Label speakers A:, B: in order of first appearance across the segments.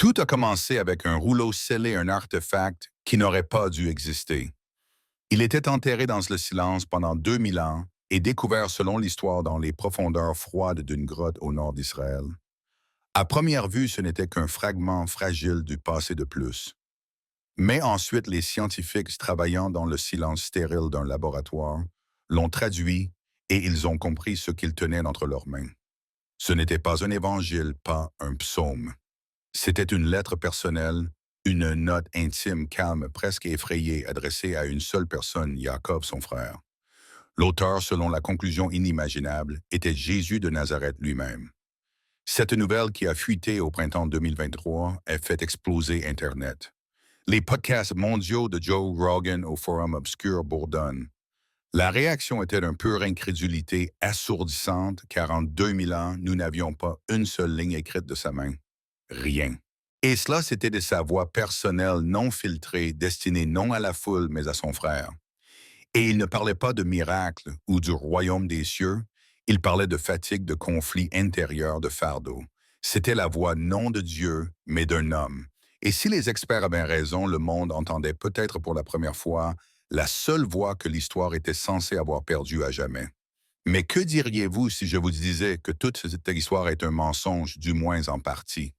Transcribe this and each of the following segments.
A: Tout a commencé avec un rouleau scellé, un artefact qui n'aurait pas dû exister. Il était enterré dans le silence pendant 2000 ans et découvert selon l'histoire dans les profondeurs froides d'une grotte au nord d'Israël. À première vue, ce n'était qu'un fragment fragile du passé de plus. Mais ensuite, les scientifiques travaillant dans le silence stérile d'un laboratoire l'ont traduit et ils ont compris ce qu'ils tenaient entre leurs mains. Ce n'était pas un évangile, pas un psaume. C'était une lettre personnelle, une note intime, calme, presque effrayée, adressée à une seule personne, Jacob, son frère. L'auteur, selon la conclusion inimaginable, était Jésus de Nazareth lui-même. Cette nouvelle qui a fuité au printemps 2023 a fait exploser Internet. Les podcasts mondiaux de Joe Rogan au Forum Obscur bourdonnent. La réaction était d'une pure incrédulité assourdissante, car en 2000 ans, nous n'avions pas une seule ligne écrite de sa main. Rien. Et cela, c'était de sa voix personnelle non filtrée, destinée non à la foule, mais à son frère. Et il ne parlait pas de miracle ou du royaume des cieux, il parlait de fatigue, de conflit intérieur, de fardeau. C'était la voix non de Dieu, mais d'un homme. Et si les experts avaient raison, le monde entendait peut-être pour la première fois la seule voix que l'histoire était censée avoir perdue à jamais. Mais que diriez-vous si je vous disais que toute cette histoire est un mensonge, du moins en partie?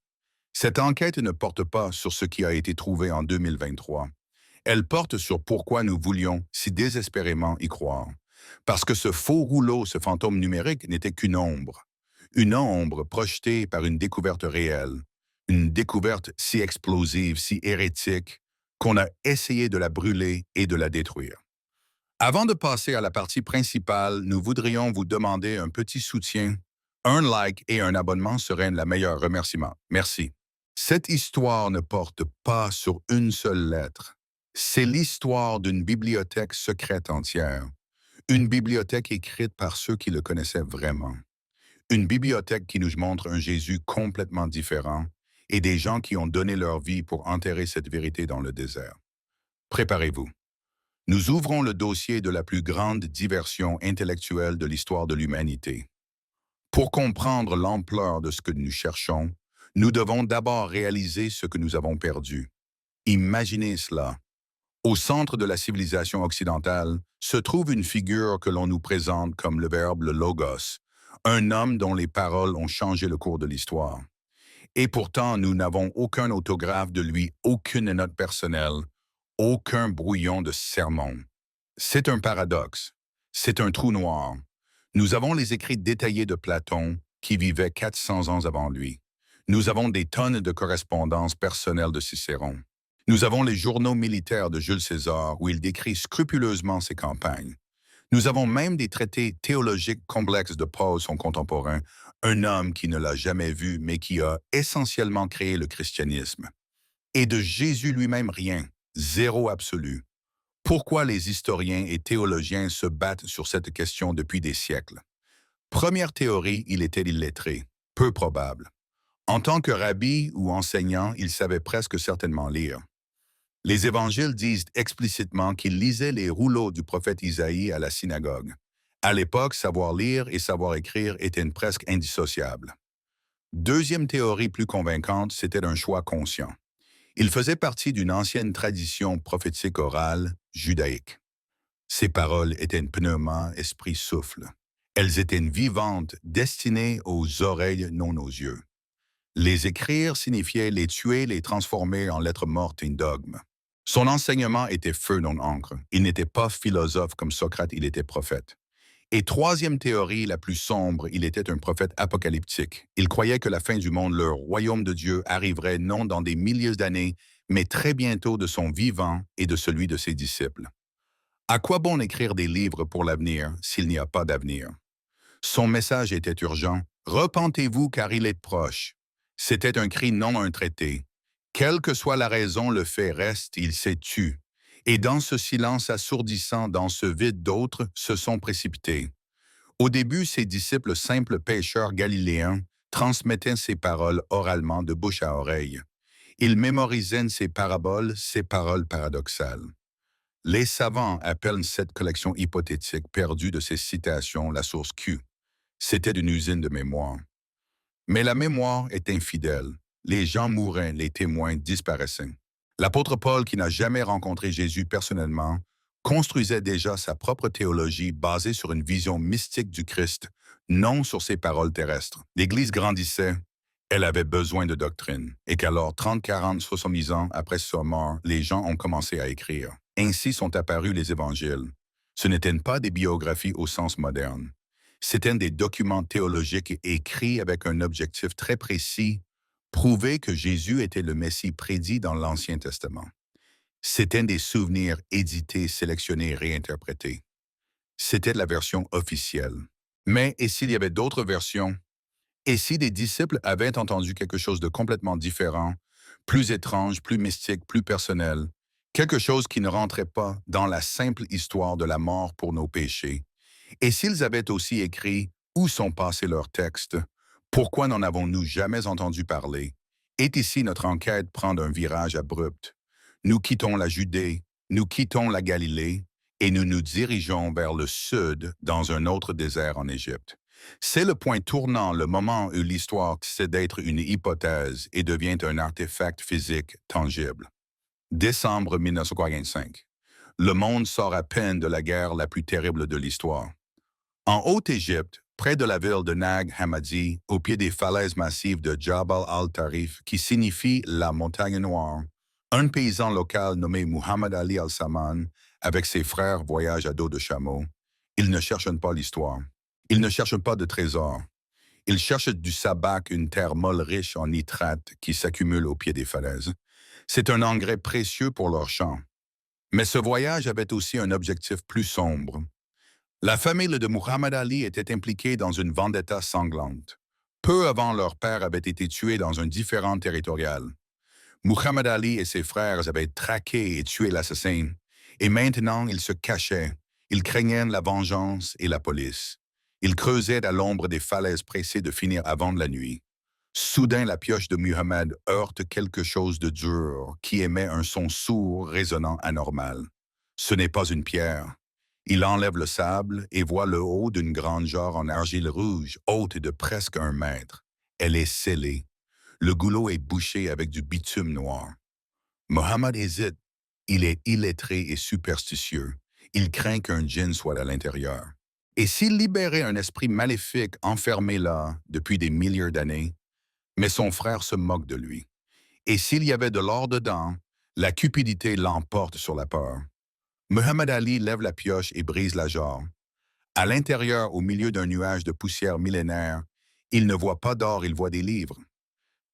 A: Cette enquête ne porte pas sur ce qui a été trouvé en 2023. Elle porte sur pourquoi nous voulions si désespérément y croire. Parce que ce faux rouleau, ce fantôme numérique, n'était qu'une ombre. Une ombre projetée par une découverte réelle. Une découverte si explosive, si hérétique, qu'on a essayé de la brûler et de la détruire. Avant de passer à la partie principale, nous voudrions vous demander un petit soutien. Un like et un abonnement seraient le meilleur remerciement. Merci. Cette histoire ne porte pas sur une seule lettre. C'est l'histoire d'une bibliothèque secrète entière. Une bibliothèque écrite par ceux qui le connaissaient vraiment. Une bibliothèque qui nous montre un Jésus complètement différent et des gens qui ont donné leur vie pour enterrer cette vérité dans le désert. Préparez-vous. Nous ouvrons le dossier de la plus grande diversion intellectuelle de l'histoire de l'humanité. Pour comprendre l'ampleur de ce que nous cherchons, nous devons d'abord réaliser ce que nous avons perdu. Imaginez cela. Au centre de la civilisation occidentale se trouve une figure que l'on nous présente comme le verbe le logos, un homme dont les paroles ont changé le cours de l'histoire. Et pourtant, nous n'avons aucun autographe de lui, aucune note personnelle, aucun brouillon de sermon. C'est un paradoxe. C'est un trou noir. Nous avons les écrits détaillés de Platon, qui vivait 400 ans avant lui. Nous avons des tonnes de correspondances personnelles de Cicéron. Nous avons les journaux militaires de Jules César, où il décrit scrupuleusement ses campagnes. Nous avons même des traités théologiques complexes de Paul, son contemporain, un homme qui ne l'a jamais vu, mais qui a essentiellement créé le christianisme. Et de Jésus lui-même rien, zéro absolu. Pourquoi les historiens et théologiens se battent sur cette question depuis des siècles? Première théorie, il était illettré, peu probable. En tant que rabbi ou enseignant, il savait presque certainement lire. Les évangiles disent explicitement qu'il lisait les rouleaux du prophète Isaïe à la synagogue. À l'époque, savoir lire et savoir écrire étaient presque indissociables. Deuxième théorie plus convaincante, c'était un choix conscient. Il faisait partie d'une ancienne tradition prophétique orale judaïque. Ses paroles étaient un pneuma, esprit souffle. Elles étaient vivantes, destinées aux oreilles, non aux yeux. Les écrire signifiait les tuer, les transformer en lettres mortes et dogmes. Son enseignement était feu, non encre. Il n'était pas philosophe comme Socrate, il était prophète. Et troisième théorie, la plus sombre, il était un prophète apocalyptique. Il croyait que la fin du monde, le royaume de Dieu, arriverait non dans des milliers d'années, mais très bientôt de son vivant et de celui de ses disciples. À quoi bon écrire des livres pour l'avenir s'il n'y a pas d'avenir? Son message était urgent. Repentez-vous car il est proche. C'était un cri, non un traité. Quelle que soit la raison, le fait reste, il s'est tu. Et dans ce silence assourdissant, dans ce vide, d'autres se sont précipités. Au début, ses disciples simples pêcheurs galiléens transmettaient ses paroles oralement de bouche à oreille. Ils mémorisaient ses paraboles, ses paroles paradoxales. Les savants appellent cette collection hypothétique perdue de ces citations la source Q. C'était une usine de mémoire. Mais la mémoire est infidèle. Les gens mouraient, les témoins disparaissaient. L'apôtre Paul, qui n'a jamais rencontré Jésus personnellement, construisait déjà sa propre théologie basée sur une vision mystique du Christ, non sur ses paroles terrestres. L'Église grandissait, elle avait besoin de doctrine, et qu'alors, 30, 40, 70 ans après sa mort, les gens ont commencé à écrire. Ainsi sont apparus les évangiles. Ce n'étaient pas des biographies au sens moderne. C'étaient des documents théologiques écrits avec un objectif très précis, prouver que Jésus était le Messie prédit dans l'Ancien Testament. C'étaient des souvenirs édités, sélectionnés, réinterprétés. C'était la version officielle. Mais et s'il y avait d'autres versions? Et si des disciples avaient entendu quelque chose de complètement différent, plus étrange, plus mystique, plus personnel, quelque chose qui ne rentrait pas dans la simple histoire de la mort pour nos péchés? Et s'ils avaient aussi écrit où sont passés leurs textes, pourquoi n'en avons-nous jamais entendu parler? Et ici notre enquête prend un virage abrupt. Nous quittons la Judée, nous quittons la Galilée, et nous nous dirigeons vers le sud dans un autre désert en Égypte. C'est le point tournant, le moment où l'histoire cesse d'être une hypothèse et devient un artefact physique tangible. Décembre 1945. Le monde sort à peine de la guerre la plus terrible de l'histoire. En Haute-Égypte, près de la ville de Nag Hammadi, au pied des falaises massives de Jabal al-Tarif, qui signifie la montagne noire, un paysan local nommé Muhammad Ali al-Saman, avec ses frères, voyage à dos de chameau. Ils ne cherchent pas l'histoire. Ils ne cherchent pas de trésors. Ils cherchent du sabac, une terre molle riche en nitrates qui s'accumule au pied des falaises. C'est un engrais précieux pour leurs champs. Mais ce voyage avait aussi un objectif plus sombre. La famille de Muhammad Ali était impliquée dans une vendetta sanglante. Peu avant, leur père avait été tué dans un différend territorial. Muhammad Ali et ses frères avaient traqué et tué l'assassin, et maintenant ils se cachaient. Ils craignaient la vengeance et la police. Ils creusaient à l'ombre des falaises pressés de finir avant la nuit. Soudain, la pioche de Muhammad heurte quelque chose de dur qui émet un son sourd, résonnant, anormal. Ce n'est pas une pierre. Il enlève le sable et voit le haut d'une grande jarre en argile rouge, haute de presque 1 mètre. Elle est scellée. Le goulot est bouché avec du bitume noir. Mohammed hésite. Il est illettré et superstitieux. Il craint qu'un djinn soit à l'intérieur. Et s'il libérait un esprit maléfique enfermé là depuis des milliers d'années? Mais son frère se moque de lui. Et s'il y avait de l'or dedans, la cupidité l'emporte sur la peur. Muhammad Ali lève la pioche et brise la jarre. À l'intérieur, au milieu d'un nuage de poussière millénaire, il ne voit pas d'or, il voit des livres.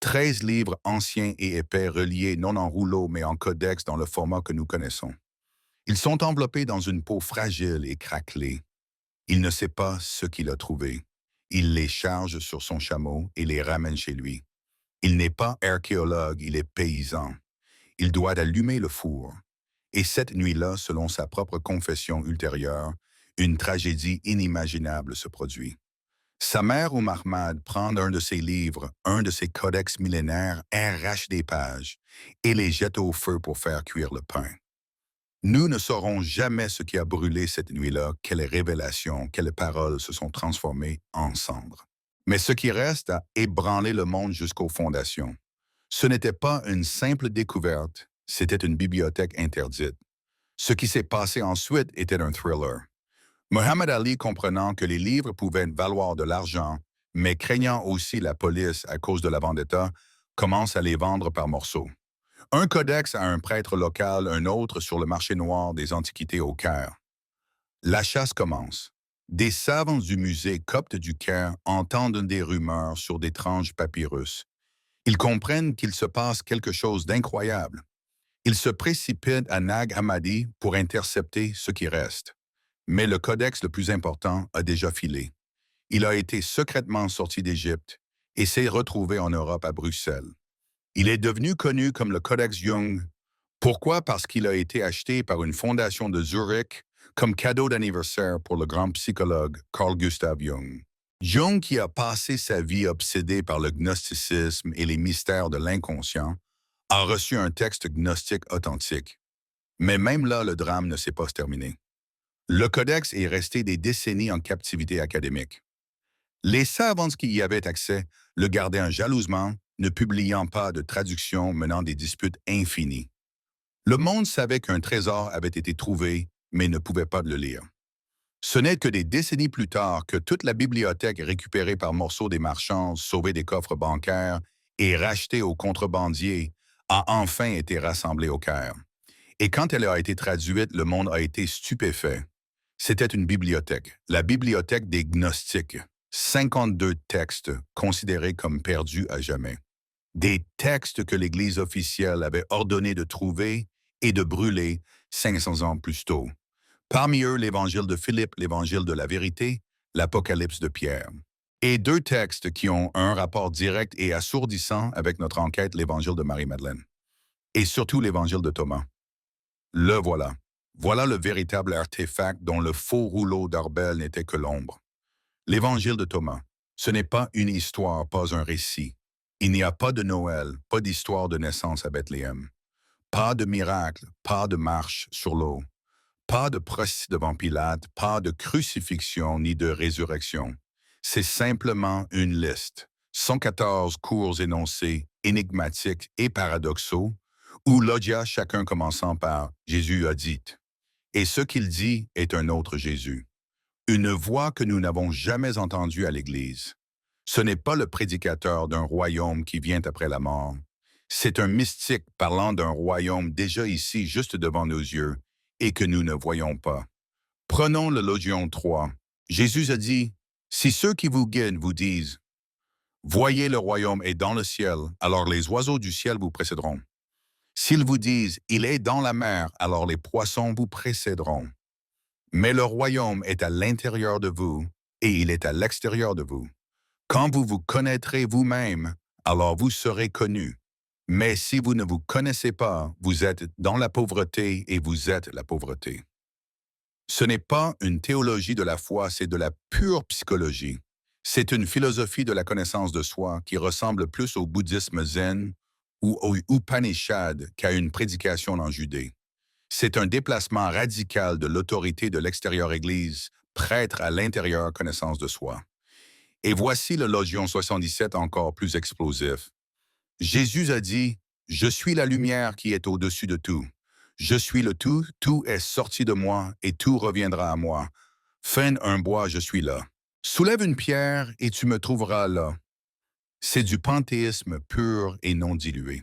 A: 13 livres anciens et épais reliés non en rouleau mais en codex dans le format que nous connaissons. Ils sont enveloppés dans une peau fragile et craquelée. Il ne sait pas ce qu'il a trouvé. Il les charge sur son chameau et les ramène chez lui. Il n'est pas archéologue, il est paysan. Il doit allumer le four. Et cette nuit-là, selon sa propre confession ultérieure, une tragédie inimaginable se produit. Sa mère ou Mahmad prend un de ses livres, un de ses codex millénaires, arrache des pages et les jette au feu pour faire cuire le pain. Nous ne saurons jamais ce qui a brûlé cette nuit-là, quelles révélations, quelles paroles se sont transformées en cendres. Mais ce qui reste a ébranlé le monde jusqu'aux fondations. Ce n'était pas une simple découverte, c'était une bibliothèque interdite. Ce qui s'est passé ensuite était un thriller. Muhammad Ali, comprenant que les livres pouvaient valoir de l'argent, mais craignant aussi la police à cause de la vendetta, commence à les vendre par morceaux. Un codex à un prêtre local, un autre sur le marché noir des antiquités au Caire. La chasse commence. Des savants du musée copte du Caire entendent des rumeurs sur d'étranges papyrus. Ils comprennent qu'il se passe quelque chose d'incroyable. Ils se précipitent à Nag Hammadi pour intercepter ce qui reste. Mais le codex le plus important a déjà filé. Il a été secrètement sorti d'Égypte et s'est retrouvé en Europe à Bruxelles. Il est devenu connu comme le Codex Jung. Pourquoi? Parce qu'il a été acheté par une fondation de Zurich comme cadeau d'anniversaire pour le grand psychologue Carl Gustav Jung. Jung, qui a passé sa vie obsédé par le gnosticisme et les mystères de l'inconscient, a reçu un texte gnostique authentique. Mais même là, le drame ne s'est pas terminé. Le codex est resté des décennies en captivité académique. Les savants qui y avaient accès le gardaient jalousement, ne publiant pas de traduction menant des disputes infinies. Le monde savait qu'un trésor avait été trouvé, mais ne pouvait pas le lire. Ce n'est que des décennies plus tard que toute la bibliothèque récupérée par morceaux des marchands, sauvée des coffres bancaires et rachetée aux contrebandiers a enfin été rassemblée au Caire. Et quand elle a été traduite, le monde a été stupéfait. C'était une bibliothèque, la bibliothèque des Gnostiques. 52 textes considérés comme perdus à jamais. Des textes que l'Église officielle avait ordonné de trouver et de brûler 500 ans plus tôt. Parmi eux, l'Évangile de Philippe, l'Évangile de la vérité, l'Apocalypse de Pierre. Et deux textes qui ont un rapport direct et assourdissant avec notre enquête, l'Évangile de Marie-Madeleine. Et surtout l'Évangile de Thomas. Le voilà. Voilà le véritable artefact dont le faux rouleau d'Arbel n'était que l'ombre. L'Évangile de Thomas. Ce n'est pas une histoire, pas un récit. Il n'y a pas de Noël, pas d'histoire de naissance à Bethléem. Pas de miracle, pas de marche sur l'eau. Pas de procès devant Pilate, pas de crucifixion ni de résurrection. C'est simplement une liste. 114 courts énoncés, énigmatiques et paradoxaux, où logia chacun commençant par Jésus a dit. Et ce qu'il dit est un autre Jésus. Une voix que nous n'avons jamais entendue à l'Église. Ce n'est pas le prédicateur d'un royaume qui vient après la mort. C'est un mystique parlant d'un royaume déjà ici, juste devant nos yeux, et que nous ne voyons pas. Prenons le Logion 3. Jésus a dit, « Si ceux qui vous guident vous disent, « Voyez le royaume est dans le ciel, alors les oiseaux du ciel vous précéderont. S'ils vous disent, « Il est dans la mer, alors les poissons vous précéderont. » Mais le royaume est à l'intérieur de vous, et il est à l'extérieur de vous. Quand vous vous connaîtrez vous-même, alors vous serez connus. Mais si vous ne vous connaissez pas, vous êtes dans la pauvreté et vous êtes la pauvreté. Ce n'est pas une théologie de la foi, c'est de la pure psychologie. C'est une philosophie de la connaissance de soi qui ressemble plus au bouddhisme zen ou au Upanishad qu'à une prédication en Judée. C'est un déplacement radical de l'autorité de l'extérieur Église, prêtre à l'intérieur connaissance de soi. Et voici le Logion 77 encore plus explosif. Jésus a dit, « Je suis la lumière qui est au-dessus de tout. Je suis le tout, tout est sorti de moi et tout reviendra à moi. Fin un bois, je suis là. Soulève une pierre et tu me trouveras là. » C'est du panthéisme pur et non dilué.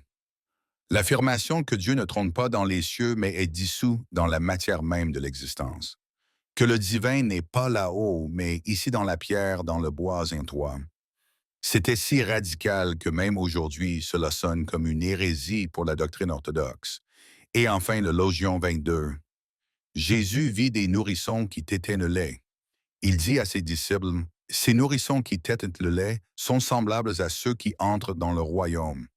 A: L'affirmation que Dieu ne trône pas dans les cieux mais est dissous dans la matière même de l'existence. Que le divin n'est pas là-haut mais ici dans la pierre, dans le bois un toit. C'était si radical que même aujourd'hui, cela sonne comme une hérésie pour la doctrine orthodoxe. Et enfin, le Logion 22. Jésus vit des nourrissons qui tétaient le lait. Il dit à ses disciples, « Ces nourrissons qui tétent le lait sont semblables à ceux qui entrent dans le royaume. »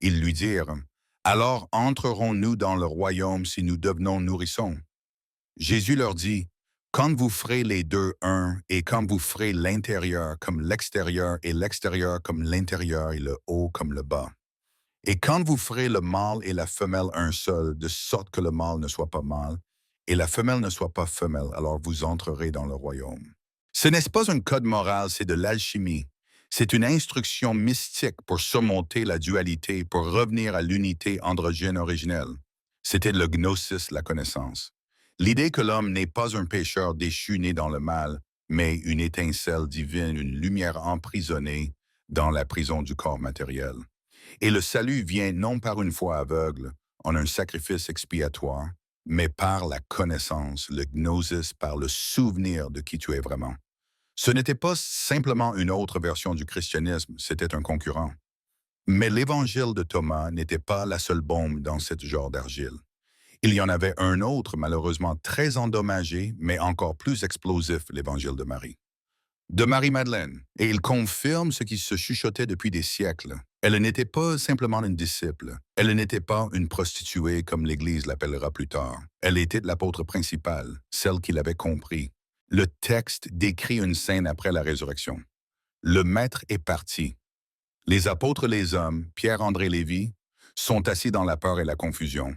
A: Ils lui dirent, « Alors entrerons-nous dans le royaume si nous devenons nourrissons? » Jésus leur dit, « Quand vous ferez les deux un, et quand vous ferez l'intérieur comme l'extérieur et l'extérieur comme l'intérieur et le haut comme le bas. Et quand vous ferez le mâle et la femelle un seul, de sorte que le mâle ne soit pas mâle, et la femelle ne soit pas femelle, alors vous entrerez dans le royaume. » Ce n'est pas un code moral, c'est de l'alchimie. C'est une instruction mystique pour surmonter la dualité, pour revenir à l'unité androgyne originelle. C'était le gnosis, la connaissance. L'idée que l'homme n'est pas un pécheur déchu né dans le mal, mais une étincelle divine, une lumière emprisonnée dans la prison du corps matériel. Et le salut vient non par une foi aveugle, en un sacrifice expiatoire, mais par la connaissance, le gnosis, par le souvenir de qui tu es vraiment. Ce n'était pas simplement une autre version du christianisme, c'était un concurrent. Mais l'évangile de Thomas n'était pas la seule bombe dans ce genre d'argile. Il y en avait un autre, malheureusement très endommagé, mais encore plus explosif, l'évangile de Marie. De Marie-Madeleine, et il confirme ce qui se chuchotait depuis des siècles. Elle n'était pas simplement une disciple. Elle n'était pas une prostituée comme l'Église l'appellera plus tard. Elle était l'apôtre principale, celle qu'il avait compris. Le texte décrit une scène après la résurrection. Le maître est parti. Les apôtres, les hommes, Pierre-André Lévy, sont assis dans la peur et la confusion.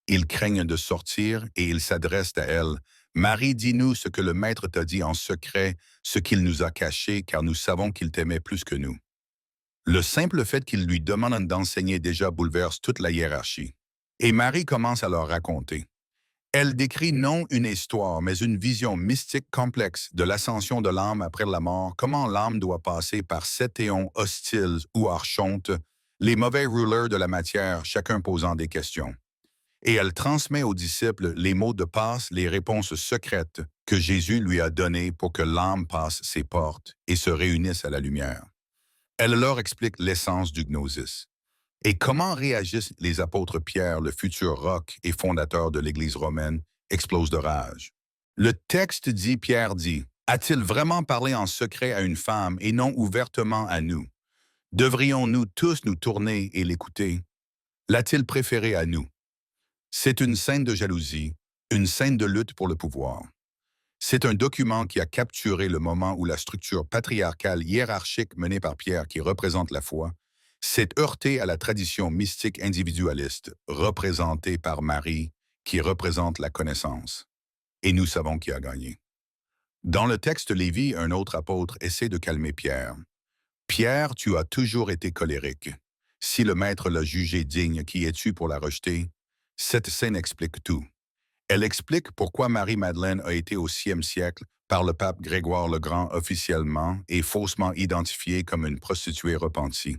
A: Ils craignent de sortir et ils s'adressent à elle. « Marie, dis-nous ce que le Maître t'a dit en secret, ce qu'il nous a caché, car nous savons qu'il t'aimait plus que nous. » Le simple fait qu'il lui demande d'enseigner déjà bouleverse toute la hiérarchie. Et Marie commence à leur raconter. Elle décrit non une histoire, mais une vision mystique complexe de l'ascension de l'âme après la mort, comment l'âme doit passer par sept éons hostiles ou archontes, les mauvais rulers de la matière, chacun posant des questions. Et elle transmet aux disciples les mots de passe, les réponses secrètes que Jésus lui a données pour que l'âme passe ses portes et se réunisse à la lumière. Elle leur explique l'essence du gnosis. Et comment réagissent les apôtres Pierre, le futur roc et fondateur de l'Église romaine, explose de rage. Le texte dit, Pierre dit, a-t-il vraiment parlé en secret à une femme et non ouvertement à nous? Devrions-nous tous nous tourner et l'écouter? L'a-t-il préféré à nous? C'est une scène de jalousie, une scène de lutte pour le pouvoir. C'est un document qui a capturé le moment où la structure patriarcale hiérarchique menée par Pierre, qui représente la foi, s'est heurtée à la tradition mystique individualiste, représentée par Marie, qui représente la connaissance. Et nous savons qui a gagné. Dans le texte Lévi, un autre apôtre essaie de calmer Pierre. Pierre, tu as toujours été colérique. Si le maître l'a jugé digne, qui es-tu pour la rejeter? Cette scène explique tout. Elle explique pourquoi Marie-Madeleine a été au 6e siècle par le pape Grégoire le Grand officiellement et faussement identifiée comme une prostituée repentie.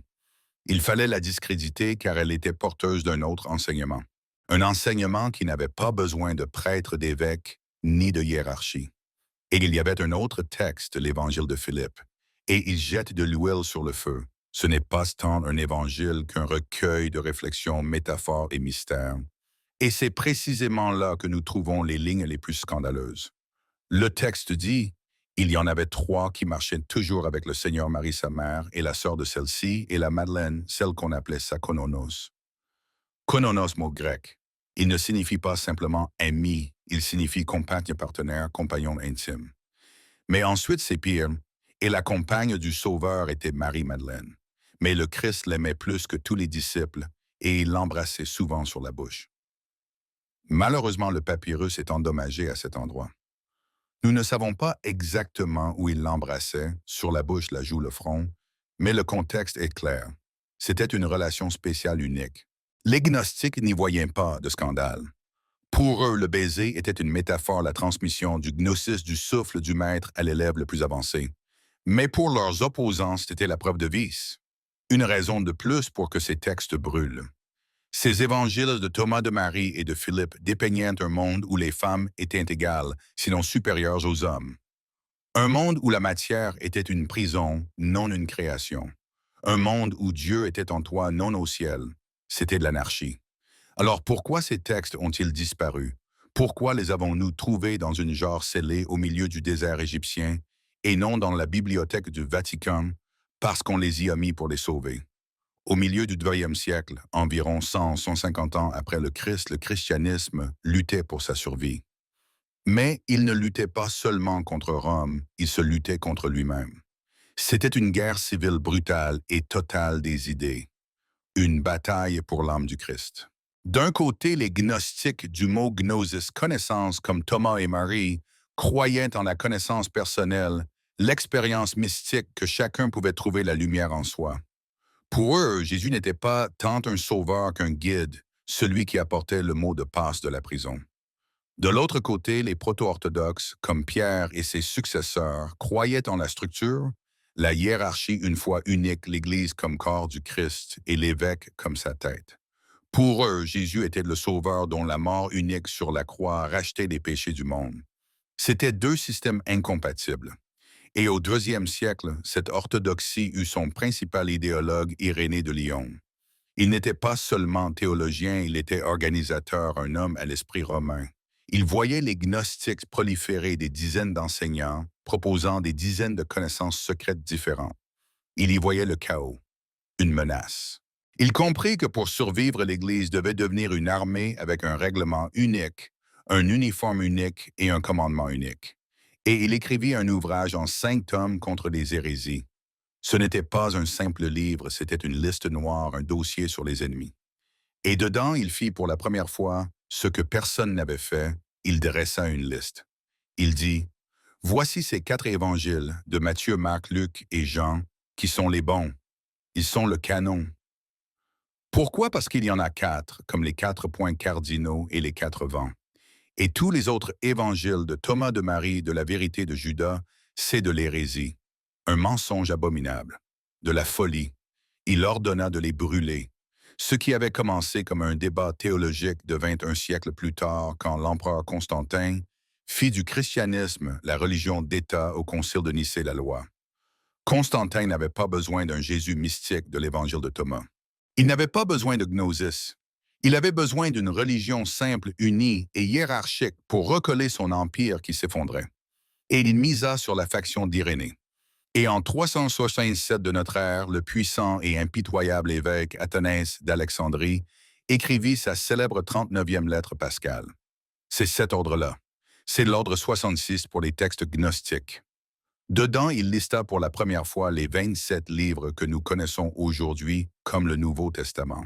A: Il fallait la discréditer car elle était porteuse d'un autre enseignement. Un enseignement qui n'avait pas besoin de prêtres, d'évêques, ni de hiérarchie. Et il y avait un autre texte, l'Évangile de Philippe, et il jette de l'huile sur le feu. Ce n'est pas tant un évangile qu'un recueil de réflexions, métaphores et mystères. Et c'est précisément là que nous trouvons les lignes les plus scandaleuses. Le texte dit, il y en avait trois qui marchaient toujours avec le Seigneur Marie sa mère et la sœur de celle-ci et la Madeleine, celle qu'on appelait sa kononos. Kononos, mot grec. Il ne signifie pas simplement ami, il signifie compagne partenaire, compagnon intime. Mais ensuite c'est pire, et la compagne du Sauveur était Marie-Madeleine. Mais le Christ l'aimait plus que tous les disciples, et il l'embrassait souvent sur la bouche. Malheureusement, le papyrus est endommagé à cet endroit. Nous ne savons pas exactement où il l'embrassait, sur la bouche, la joue, le front, mais le contexte est clair. C'était une relation spéciale unique. Les gnostiques n'y voyaient pas de scandale. Pour eux, le baiser était une métaphore, la transmission du gnosis du souffle du maître à l'élève le plus avancé. Mais pour leurs opposants, c'était la preuve de vice. Une raison de plus pour que ces textes brûlent. Ces évangiles de Thomas de Marie et de Philippe dépeignaient un monde où les femmes étaient égales, sinon supérieures aux hommes. Un monde où la matière était une prison, non une création. Un monde où Dieu était en toi, non au ciel. C'était de l'anarchie. Alors pourquoi ces textes ont-ils disparu? Pourquoi les avons-nous trouvés dans une jarre scellée au milieu du désert égyptien et non dans la bibliothèque du Vatican parce qu'on les y a mis pour les sauver? Au milieu du 2e siècle, environ 100-150 ans après le Christ, le christianisme luttait pour sa survie. Mais il ne luttait pas seulement contre Rome, il se luttait contre lui-même. C'était une guerre civile brutale et totale des idées. Une bataille pour l'âme du Christ. D'un côté, les gnostiques du mot gnosis, connaissance, comme Thomas et Marie, croyaient en la connaissance personnelle, l'expérience mystique que chacun pouvait trouver la lumière en soi. Pour eux, Jésus n'était pas tant un sauveur qu'un guide, celui qui apportait le mot de passe de la prison. De l'autre côté, les proto-orthodoxes, comme Pierre et ses successeurs, croyaient en la structure, la hiérarchie une foi unique, l'Église comme corps du Christ et l'évêque comme sa tête. Pour eux, Jésus était le sauveur dont la mort unique sur la croix rachetait les péchés du monde. C'étaient deux systèmes incompatibles. Et au 2e siècle, cette orthodoxie eut son principal idéologue Irénée de Lyon. Il n'était pas seulement théologien, il était organisateur, un homme à l'esprit romain. Il voyait les gnostiques proliférer des dizaines d'enseignants, proposant des dizaines de connaissances secrètes différentes. Il y voyait le chaos, une menace. Il comprit que pour survivre, l'Église devait devenir une armée avec un règlement unique, un uniforme unique et un commandement unique. Et il écrivit un ouvrage en 5 tomes contre les hérésies. Ce n'était pas un simple livre, c'était une liste noire, un dossier sur les ennemis. Et dedans, il fit pour la première fois ce que personne n'avait fait, il dressa une liste. Il dit, « Voici ces 4 évangiles de Matthieu, Marc, Luc et Jean, qui sont les bons. Ils sont le canon. Pourquoi? Parce qu'il y en a quatre, comme les 4 points cardinaux et les 4 vents. Et tous les autres évangiles de Thomas de Marie, de la vérité de Judas, c'est de l'hérésie, un mensonge abominable, de la folie. Il ordonna de les brûler. Ce qui avait commencé comme un débat théologique devint un siècle plus tard quand l'empereur Constantin fit du christianisme la religion d'État au concile de Nicée la loi. Constantin n'avait pas besoin d'un Jésus mystique de l'évangile de Thomas. Il n'avait pas besoin de gnosis. Il avait besoin d'une religion simple, unie et hiérarchique pour recoller son empire qui s'effondrait. Et il misa sur la faction d'Irénée. Et en 367 de notre ère, le puissant et impitoyable évêque Athanase d'Alexandrie écrivit sa célèbre 39e lettre pascale. C'est cet ordre-là. C'est l'ordre 66 pour les textes gnostiques. Dedans, il lista pour la première fois les 27 livres que nous connaissons aujourd'hui comme le Nouveau Testament.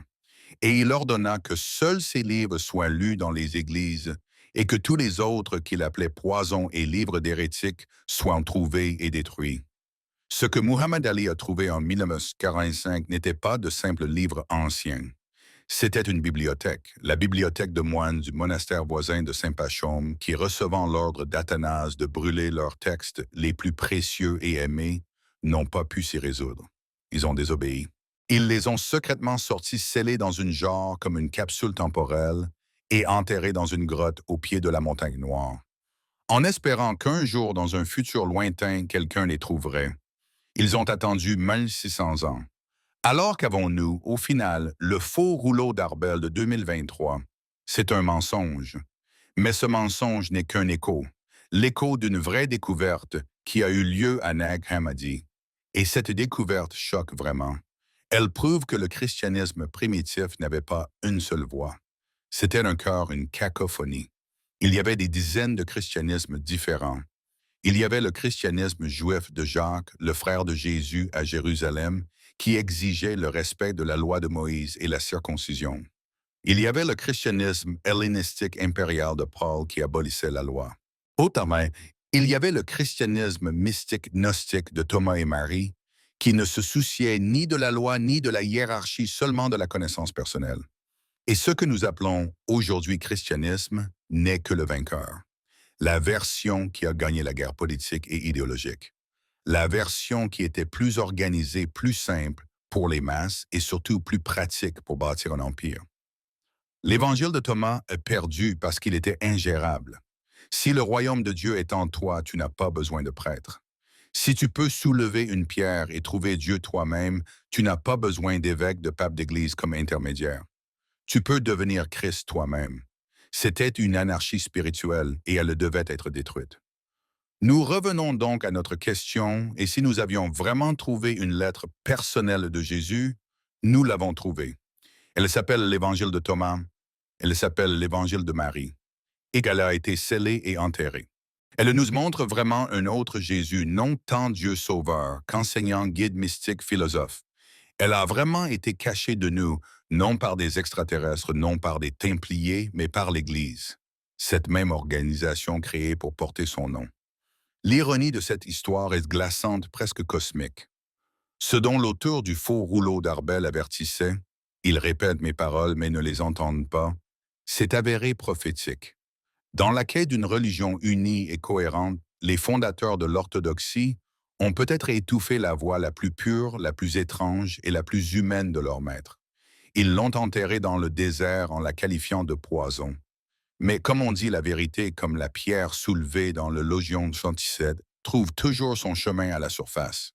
A: Et il ordonna que seuls ces livres soient lus dans les églises et que tous les autres qu'il appelait poisons et livres d'hérétiques soient trouvés et détruits. Ce que Muhammad Ali a trouvé en 1945 n'était pas de simples livres anciens. C'était une bibliothèque, la bibliothèque de moines du monastère voisin de Saint-Pachaume, qui, recevant l'ordre d'Athanase de brûler leurs textes les plus précieux et aimés, n'ont pas pu s'y résoudre. Ils ont désobéi. Ils les ont secrètement sortis scellés dans une jarre comme une capsule temporelle et enterrés dans une grotte au pied de la montagne noire, en espérant qu'un jour, dans un futur lointain, quelqu'un les trouverait. Ils ont attendu 1600 ans. Alors qu'avons-nous, au final, le faux rouleau d'Arbel de 2023? C'est un mensonge. Mais ce mensonge n'est qu'un écho. L'écho d'une vraie découverte qui a eu lieu à Nag Hammadi. Et cette découverte choque vraiment. Elle prouve que le christianisme primitif n'avait pas une seule voix. C'était un chœur, une cacophonie. Il y avait des dizaines de christianismes différents. Il y avait le christianisme juif de Jacques, le frère de Jésus à Jérusalem, qui exigeait le respect de la loi de Moïse et la circoncision. Il y avait le christianisme hellénistique impérial de Paul qui abolissait la loi. Autrement, il y avait le christianisme mystique gnostique de Thomas et Marie, qui ne se souciait ni de la loi ni de la hiérarchie, seulement de la connaissance personnelle. Et ce que nous appelons aujourd'hui christianisme n'est que le vainqueur. La version qui a gagné la guerre politique et idéologique. La version qui était plus organisée, plus simple pour les masses et surtout plus pratique pour bâtir un empire. L'évangile de Thomas est perdu parce qu'il était ingérable. Si le royaume de Dieu est en toi, tu n'as pas besoin de prêtre. Si tu peux soulever une pierre et trouver Dieu toi-même, tu n'as pas besoin d'évêque, de pape d'église comme intermédiaire. Tu peux devenir Christ toi-même. C'était une anarchie spirituelle et elle devait être détruite. Nous revenons donc à notre question, et si nous avions vraiment trouvé une lettre personnelle de Jésus, nous l'avons trouvée. Elle s'appelle l'Évangile de Thomas, elle s'appelle l'Évangile de Marie, et qu'elle a été scellée et enterrée. Elle nous montre vraiment un autre Jésus, non tant Dieu sauveur qu'enseignant, guide mystique, philosophe. Elle a vraiment été cachée de nous, non par des extraterrestres, non par des Templiers, mais par l'Église, cette même organisation créée pour porter son nom. L'ironie de cette histoire est glaçante, presque cosmique. Ce dont l'auteur du faux rouleau d'Arbel avertissait, ils répètent mes paroles mais ne les entendent pas, c'est avéré prophétique. Dans la quête d'une religion unie et cohérente, les fondateurs de l'orthodoxie ont peut-être étouffé la voix la plus pure, la plus étrange et la plus humaine de leur maître. Ils l'ont enterrée dans le désert en la qualifiant de poison. Mais comme on dit, la vérité, comme la pierre soulevée dans le logion de Chanticède, trouve toujours son chemin à la surface.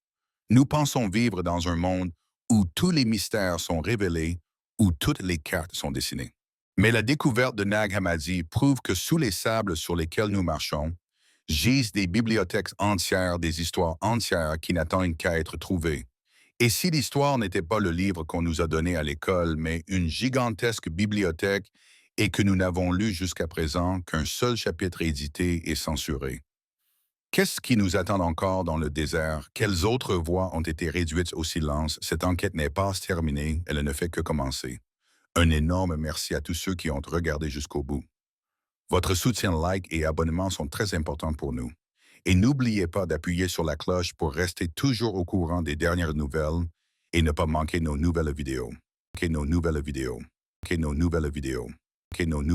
A: Nous pensons vivre dans un monde où tous les mystères sont révélés, où toutes les cartes sont dessinées. Mais la découverte de Nag Hammadi prouve que sous les sables sur lesquels nous marchons, gisent des bibliothèques entières, des histoires entières qui n'attendent qu'à être trouvées. Et si l'histoire n'était pas le livre qu'on nous a donné à l'école, mais une gigantesque bibliothèque et que nous n'avons lu jusqu'à présent qu'un seul chapitre édité et censuré. Qu'est-ce qui nous attend encore dans le désert? Quelles autres voix ont été réduites au silence? Cette enquête n'est pas terminée, elle ne fait que commencer. Un énorme merci à tous ceux qui ont regardé jusqu'au bout. Votre soutien, like et abonnement sont très importants pour nous. Et n'oubliez pas d'appuyer sur la cloche pour rester toujours au courant des dernières nouvelles et ne pas manquer nos nouvelles vidéos. Que nos nouvelles vidéos. Que nos nouvelles vidéos. Que nos